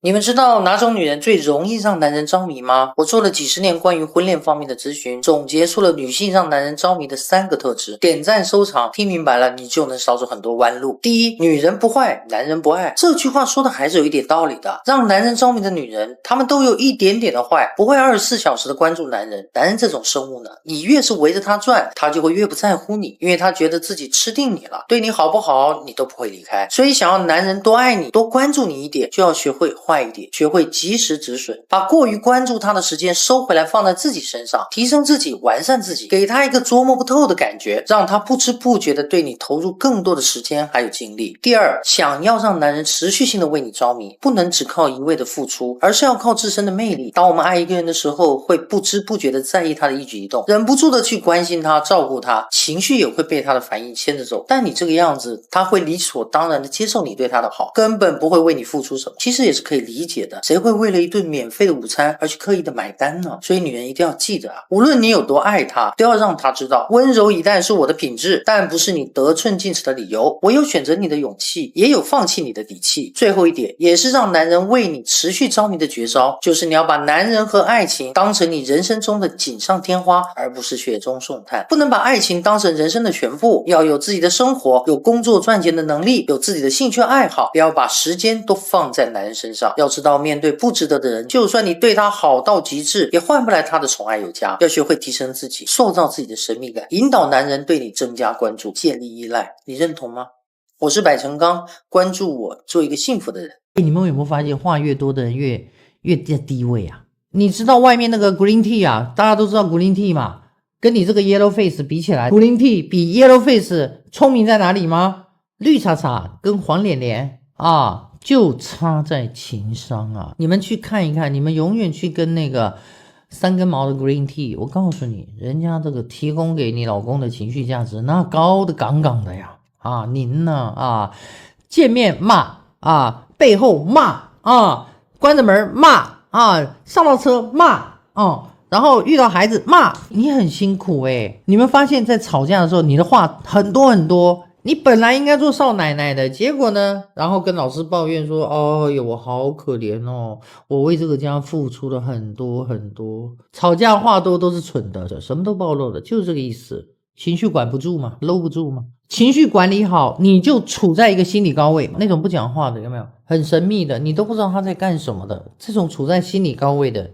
你们知道哪种女人最容易让男人着迷吗？我做了几十年关于婚恋方面的咨询，总结出了女性让男人着迷的3个特质。点赞收藏，听明白了你就能少走很多弯路。第一，女人不坏，男人不爱。这句话说的还是有一点道理的。让男人着迷的女人，她们都有一点点的坏，不会24小时的关注男人。男人这种生物呢，你越是围着他转，他就会越不在乎你，因为他觉得自己吃定你了，对你好不好你都不会离开。所以想要男人多爱你，多关注你一点，就要学会坏一点，学会及时止损，把过于关注他的时间收回来，放在自己身上，提升自己，完善自己，给他一个捉摸不透的感觉，让他不知不觉的对你投入更多的时间还有精力。第二，想要让男人持续性的为你着迷，不能只靠一味的付出，而是要靠自身的魅力。当我们爱一个人的时候，会不知不觉的在意他的一举一动，忍不住的去关心他，照顾他，情绪也会被他的反应牵着走。但你这个样子，他会理所当然的接受你对他的好，根本不会为你付出什么。其实也是可以理解的，谁会为了一顿免费的午餐而去刻意的买单呢？所以女人一定要记得啊，无论你有多爱他，都要让他知道，温柔以待是我的品质，但不是你得寸进尺的理由。我有选择你的勇气，也有放弃你的底气。最后一点，也是让男人为你持续着迷的绝招，就是你要把男人和爱情当成你人生中的锦上添花，而不是雪中送炭。不能把爱情当成人生的全部，要有自己的生活，有工作赚钱的能力，有自己的兴趣爱好，不要把时间都放在男人身上。要知道，面对不值得的人，就算你对他好到极致，也换不来他的宠爱有加。要学会提升自己，塑造自己的神秘感，引导男人对你增加关注，建立依赖。你认同吗？我是百成钢，关注我，做一个幸福的人。你们有没有发现话越多的人越在低位啊？你知道外面那个 green tea 啊，大家都知道 green tea 嘛，跟你这个 yellow face 比起来， green tea 比 yellow face 聪明在哪里吗？绿茶茶跟黄脸脸啊，就差在情商啊。你们去看一看，你们永远去跟那个3根毛的 green tea， 我告诉你，人家这个提供给你老公的情绪价值那高的杠杠的呀。啊，您呢啊，见面骂啊，背后骂啊，关着门骂啊，上到车骂然后遇到孩子骂，你很辛苦你们发现在吵架的时候，你的话很多很多，你本来应该做少奶奶的，结果呢，然后跟老师抱怨说，哦哟，我好可怜哦，我为这个家付出了很多很多。吵架话多都是蠢的，什么都暴露的，就是这个意思。情绪管不住嘛，搂不住嘛。情绪管理好，你就处在一个心理高位嘛。那种不讲话的有没有？很神秘的，你都不知道他在干什么的。这种处在心理高位的，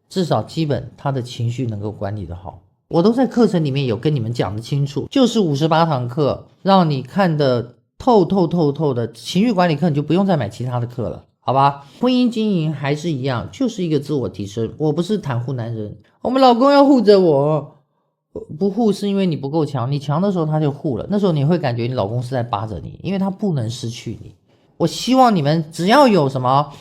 至少基本他的情绪能够管理得好。我都在课程里面有跟你们讲得清楚，就是58堂课，让你看得透的情绪管理课，你就不用再买其他的课了，好吧？婚姻经营还是一样，就是一个自我提升。我不是袒护男人，我们老公要护着我。不护是因为你不够强，你强的时候他就护了，那时候你会感觉你老公是在扒着你，因为他不能失去你。我希望你们只要有什么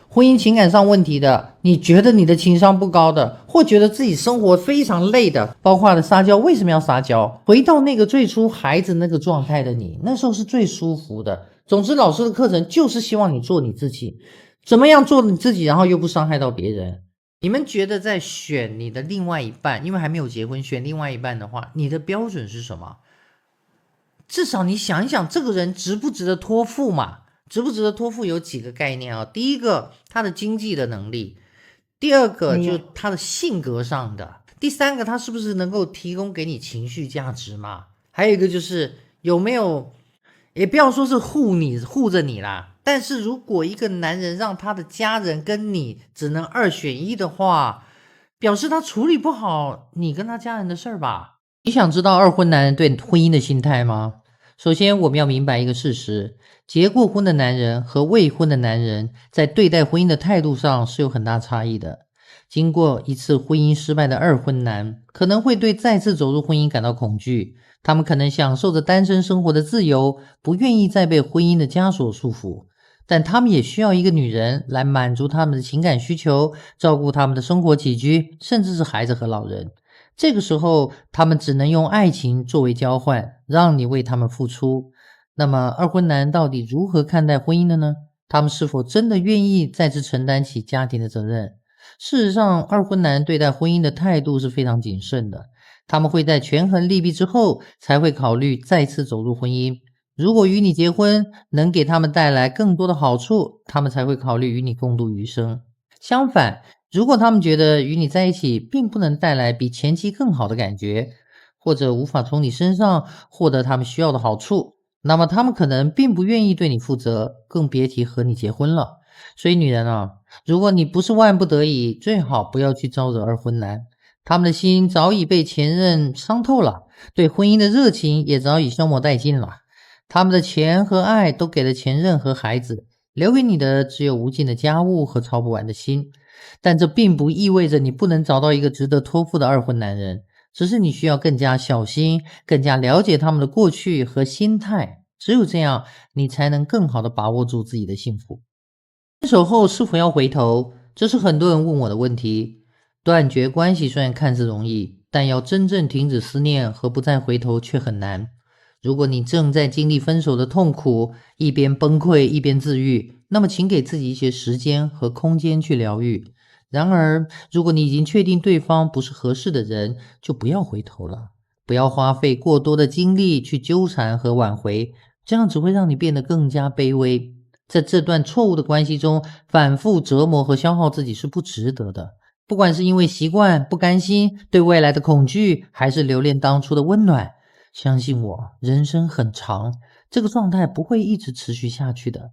婚姻情感上问题的，你觉得你的情商不高的，或觉得自己生活非常累的，包括了撒娇，为什么要撒娇？回到那个最初孩子那个状态的你，那时候是最舒服的。总之老师的课程就是希望你做你自己，怎么样做你自己，然后又不伤害到别人。你们觉得在选你的另外一半，因为还没有结婚，选另外一半的话，你的标准是什么？至少你想一想，这个人值不值得托付嘛？值不值得托付有几个概念啊？第一个，他的经济的能力；第二个，就是他的性格上的；第三个，他是不是能够提供给你情绪价值嘛？还有一个就是有没有，也不要说是护着你啦。但是如果一个男人让他的家人跟你只能2选1的话，表示他处理不好你跟他家人的事儿吧。你想知道二婚男人对婚姻的心态吗？首先我们要明白一个事实，结过婚的男人和未婚的男人在对待婚姻的态度上是有很大差异的。经过一次婚姻失败的二婚男可能会对再次走入婚姻感到恐惧，他们可能享受着单身生活的自由，不愿意再被婚姻的枷锁束缚，但他们也需要一个女人来满足他们的情感需求，照顾他们的生活起居，甚至是孩子和老人。这个时候他们只能用爱情作为交换，让你为他们付出。那么二婚男到底如何看待婚姻的呢？他们是否真的愿意再次承担起家庭的责任？事实上，二婚男对待婚姻的态度是非常谨慎的，他们会在权衡利弊之后才会考虑再次走入婚姻。如果与你结婚能给他们带来更多的好处，他们才会考虑与你共度余生。相反，如果他们觉得与你在一起并不能带来比前妻更好的感觉，或者无法从你身上获得他们需要的好处，那么他们可能并不愿意对你负责，更别提和你结婚了。所以女人啊，如果你不是万不得已，最好不要去招惹二婚男。他们的心早已被前任伤透了，对婚姻的热情也早已消磨殆尽了。他们的钱和爱都给了前任和孩子，留给你的只有无尽的家务和操不完的心。但这并不意味着你不能找到一个值得托付的二婚男人，只是你需要更加小心，更加了解他们的过去和心态。只有这样，你才能更好地把握住自己的幸福。分手后是否要回头？这是很多人问我的问题。断绝关系虽然看似容易，但要真正停止思念和不再回头却很难。如果你正在经历分手的痛苦，一边崩溃一边自愈，那么请给自己一些时间和空间去疗愈。然而，如果你已经确定对方不是合适的人，就不要回头了，不要花费过多的精力去纠缠和挽回，这样只会让你变得更加卑微。在这段错误的关系中，反复折磨和消耗自己是不值得的。不管是因为习惯、不甘心、对未来的恐惧，还是留恋当初的温暖，相信我，人生很长，这个状态不会一直持续下去的。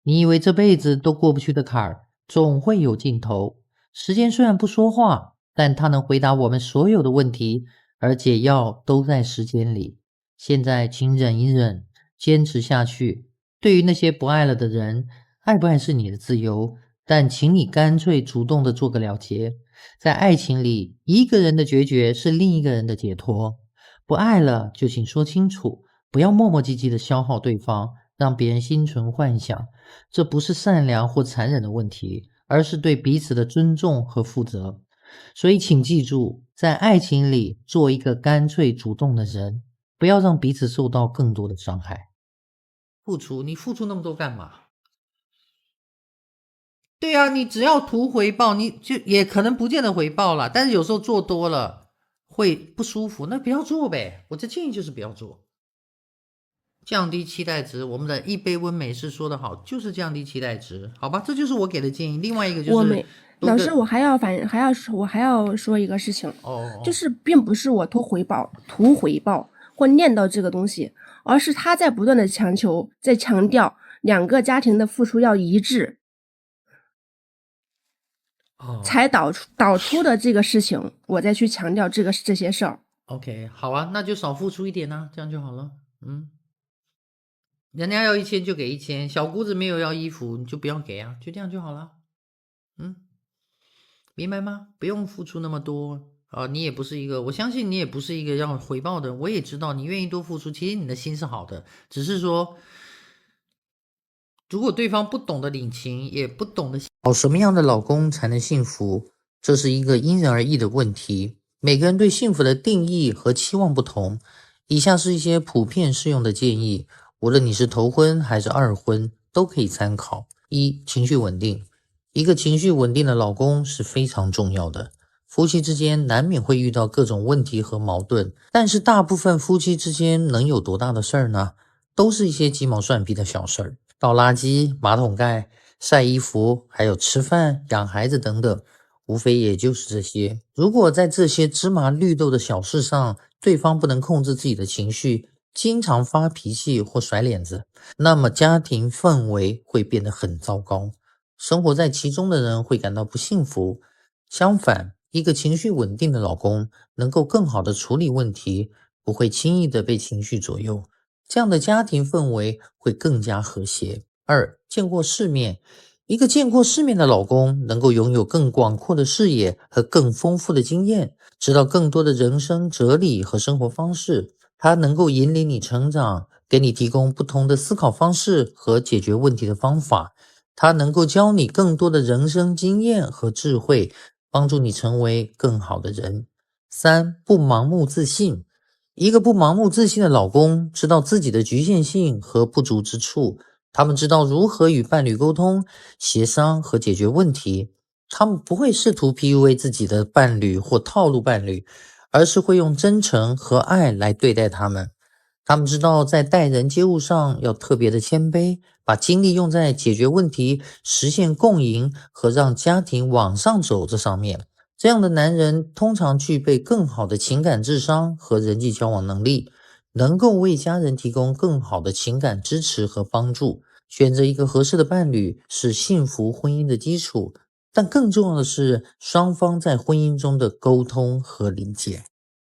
你以为这辈子都过不去的坎儿，总会有尽头。时间虽然不说话，但它能回答我们所有的问题，而解药都在时间里。现在请忍一忍，坚持下去。对于那些不爱了的人，爱不爱是你的自由，但请你干脆主动的做个了结。在爱情里，一个人的决绝是另一个人的解脱。不爱了就请说清楚，不要磨磨唧唧的消耗对方，让别人心存幻想。这不是善良或残忍的问题，而是对彼此的尊重和负责。所以请记住，在爱情里做一个干脆主动的人，不要让彼此受到更多的伤害。付出，你付出那么多干嘛？对啊，你只要图回报，你就也可能不见得回报了，但是有时候做多了会不舒服，那不要做呗。我的建议就是不要做，降低期待值。我们的一杯温美式说得好，就是降低期待值，好吧？这就是我给的建议。另外一个就是老师，我还要说一个事情，就是并不是我图回报或念叨这个东西，而是他在不断的强调两个家庭的付出要一致，才导出的这个事情，我再去强调这些事儿。OK， 好啊，那就少付出一点啊，这样就好了。人家要1000就给1000，小姑子没有要衣服，你就不要给啊，就这样就好了。明白吗？不用付出那么多啊，你也不是一个，我相信你也不是一个要回报的。我也知道你愿意多付出，其实你的心是好的，只是说，如果对方不懂得领情，也不懂得找什么样的老公才能幸福，这是一个因人而异的问题。每个人对幸福的定义和期望不同。以下是一些普遍适用的建议，无论你是头婚还是二婚，都可以参考。1. 情绪稳定。一个情绪稳定的老公是非常重要的。夫妻之间难免会遇到各种问题和矛盾，但是大部分夫妻之间能有多大的事儿呢？都是一些鸡毛蒜皮的小事儿，倒垃圾、马桶盖、晒衣服，还有吃饭、养孩子等等，无非也就是这些。如果在这些芝麻绿豆的小事上，对方不能控制自己的情绪，经常发脾气或甩脸子，那么家庭氛围会变得很糟糕。生活在其中的人会感到不幸福。相反，一个情绪稳定的老公能够更好地处理问题，不会轻易地被情绪左右，这样的家庭氛围会更加和谐。2. 见过世面。一个见过世面的老公能够拥有更广阔的视野和更丰富的经验，知道更多的人生哲理和生活方式。他能够引领你成长，给你提供不同的思考方式和解决问题的方法。他能够教你更多的人生经验和智慧，帮助你成为更好的人。3. 不盲目自信。一个不盲目自信的老公知道自己的局限性和不足之处，他们知道如何与伴侣沟通、协商和解决问题。他们不会试图 PUA 自己的伴侣或套路伴侣，而是会用真诚和爱来对待他们。他们知道在待人接物上要特别的谦卑，把精力用在解决问题、实现共赢和让家庭往上走这上面。这样的男人通常具备更好的情感智商和人际交往能力，能够为家人提供更好的情感支持和帮助。选择一个合适的伴侣是幸福婚姻的基础，但更重要的是双方在婚姻中的沟通和理解。